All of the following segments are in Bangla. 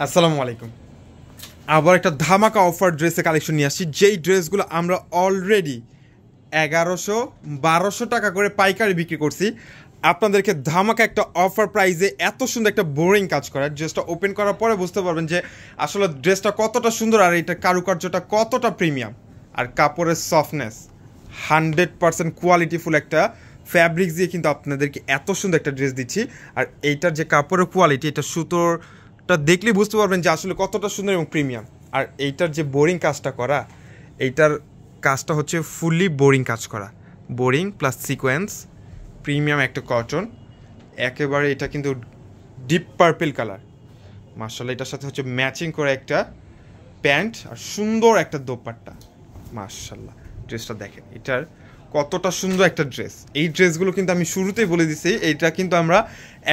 আসসালামু আলাইকুম। আবার একটা ধামাকা অফার ড্রেসের কালেকশন নিয়ে আসছি, যেই ড্রেসগুলো আমরা অলরেডি 1100-1200 টাকা করে পাইকারি বিক্রি করছি। আপনাদেরকে ধামাকা একটা অফার প্রাইসে এত সুন্দর একটা বোরিং কাজ করা ড্রেসটা ওপেন করার পরে বুঝতে পারবেন যে আসলে ড্রেসটা কতটা সুন্দর আর এটা কারুকার্যটা কতটা প্রিমিয়াম। আর কাপড়ের সফটনেস 100% কোয়ালিটিফুল একটা ফ্যাব্রিক্স দিয়ে কিন্তু আপনাদেরকে এত সুন্দর একটা ড্রেস দিচ্ছি। আর এইটার যে কাপড়ের কোয়ালিটি, এটা সুতোরটা দেখলেই বুঝতে পারবেন যে আসলে কতটা সুন্দর এবং প্রিমিয়াম। আর এইটার যে বোরিং কাজটা করা, এইটার কাজটা হচ্ছে ফুললি বোরিং কাজ করা, বোরিং প্লাস সিকোয়েন্স, প্রিমিয়াম একটা কটন, একেবারে এটা কিন্তু ডিপ পার্পল কালার। মাশাআল্লাহ, এটার সাথে হচ্ছে ম্যাচিং করে একটা প্যান্ট আর সুন্দর একটা দোপাট্টা। মাশাআল্লাহ, ড্রেসটা দেখেন এটার কতটা সুন্দর একটা ড্রেস। এই ড্রেসগুলো কিন্তু আমি শুরুতেই বলে দিছি, এইটা কিন্তু আমরা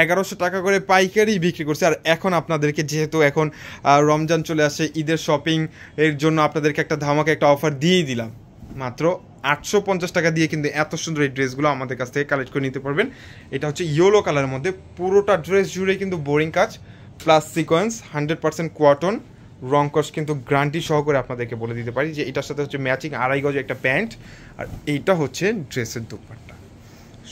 1100 টাকা করে পাইকারি বিক্রি করছি। আর এখন আপনাদেরকে যেহেতু এখন রমজান চলে আসে, ঈদের শপিং এর জন্য আপনাদেরকে একটা ধামাকা একটা অফার দিয়েই দিলাম। মাত্র 850 টাকা দিয়ে কিন্তু এত সুন্দর এই ড্রেসগুলো আমাদের কাছ থেকে কালেক্ট করে নিতে পারবেন। এটা হচ্ছে ইয়েলো কালারের মধ্যে, পুরোটা ড্রেস জুড়ে কিন্তু বোরিং কাজ প্লাস সিকোয়েন্স, 100% কটন, রং কস কিন্তু গ্যারান্টি সহকারে আপনাদেরকে বলে দিতে পারি যে এটার সাথে হচ্ছে ম্যাচিং 2.5 গজ একটা প্যান্ট। আর এইটা হচ্ছে ড্রেসের দোপাট্টা,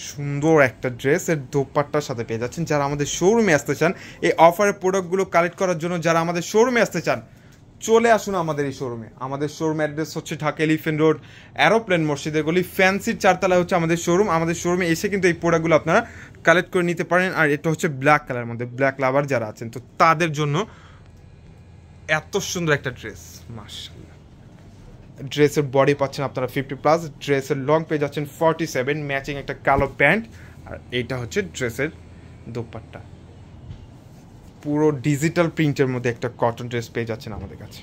সুন্দর একটা ড্রেসের দোপাট্টার সাথে পেয়ে যাচ্ছেন। যারা আমাদের শোরুমে আসতে চান এই অফারের প্রোডাক্টগুলো কালেক্ট করার জন্য, যারা আমাদের শোরুমে আসতে চান চলে আসুন আমাদের এই শোরুমে। আমাদের শোরুম অ্যাড্রেস হচ্ছে ঢাকা এলিফ্যান্ট রোড, অ্যারোপ্লেন মসজিদের গলি, ফ্যান্সির 4 তলায় হচ্ছে আমাদের শোরুম। আমাদের শোরুমে এসে কিন্তু এই প্রোডাক্টগুলো আপনারা কালেক্ট করে নিতে পারেন। আর এটা হচ্ছে ব্ল্যাক কালারের মধ্যে, ব্ল্যাক লাভার যারা আছেন তো তাদের জন্য এত সুন্দর একটা ড্রেস। মাশাআল্লাহ, ড্রেসের বডি পাচ্ছেন আপনারা 50+, ড্রেসের লং পেয়ে যাচ্ছেন 47, ম্যাচিং একটা কালো প্যান্ট। আর এইটা হচ্ছে ড্রেসের দোপাট্টা, পুরো ডিজিটাল প্রিন্টের মধ্যে একটা কটন ড্রেস পেয়ে যাচ্ছেন আমাদের কাছে।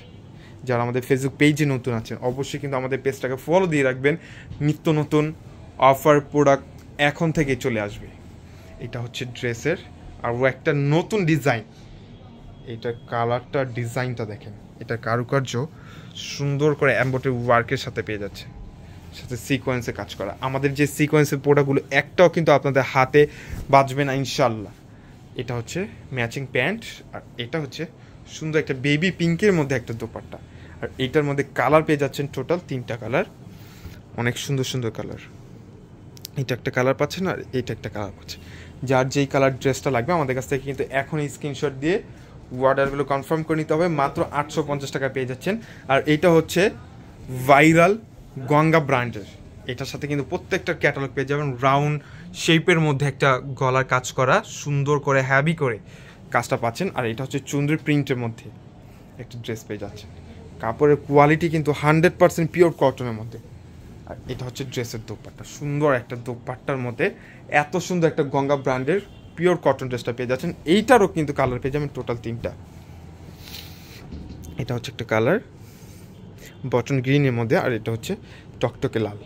যারা আমাদের ফেসবুক পেজে নতুন আছেন অবশ্যই কিন্তু আমাদের পেজটাকে ফলো দিয়ে রাখবেন, নিত্য নতুন অফার প্রোডাক্ট এখন থেকেই চলে আসবে। এটা হচ্ছে ড্রেসের আরও একটা নতুন ডিজাইন। এটার কালারটা, ডিজাইনটা দেখেন, এটা কারুকার্য সুন্দর করে এমব্রয়ডারি ওয়ার্কের সাথে পেয়ে যাচ্ছে, সাথে সিকোয়েন্সে কাজ করা। আমাদের যে সিকোয়েন্সের প্রোডাক্টগুলো একটাও কিন্তু আপনাদের হাতে বাজবে না ইনশাল্লাহ। এটা হচ্ছে ম্যাচিং প্যান্ট, আর এটা হচ্ছে সুন্দর একটা বেবি পিঙ্কের মধ্যে একটা দোপাট্টা। আর এটার মধ্যে কালার পেয়ে যাচ্ছেন টোটাল 3টা কালার, অনেক সুন্দর সুন্দর কালার। এটা একটা কালার পাচ্ছেন আর এটা একটা কালার পাচ্ছেন। যার যেই কালার ড্রেসটা লাগবে আমাদের কাছ থেকে কিন্তু এখনই স্ক্রিনশট দিয়ে অর্ডারগুলো কনফার্ম করে নিতে হবে। মাত্র 850 টাকা পেয়ে যাচ্ছেন। আর এটা হচ্ছে ভাইরাল গঙ্গা ব্র্যান্ডের, এটার সাথে কিন্তু প্রত্যেকটা ক্যাটালগ পেয়ে যাবেন। রাউন্ড শেপের মধ্যে একটা গলার কাজ করা, সুন্দর করে হ্যাভি করে কাজটা পাচ্ছেন। আর এটা হচ্ছে চুনরি প্রিন্টের মধ্যে একটা ড্রেস পেয়ে যাচ্ছেন। কাপড়ের কোয়ালিটি কিন্তু 100% পিওর কটনের মধ্যে। আর এটা হচ্ছে ড্রেসের দোপাট্টা, সুন্দর একটা দোপাট্টার মধ্যে এত সুন্দর একটা গঙ্গা ব্র্যান্ডের পিওর কটন ড্রেসটা পেয়ে যাচ্ছেন। এইটারও কিন্তু কালার পেয়ে যাবেন টোটাল 3টা। এটা হচ্ছে একটা কালার বটন গ্রিনের মধ্যে, আর এটা হচ্ছে টকটকে লাল।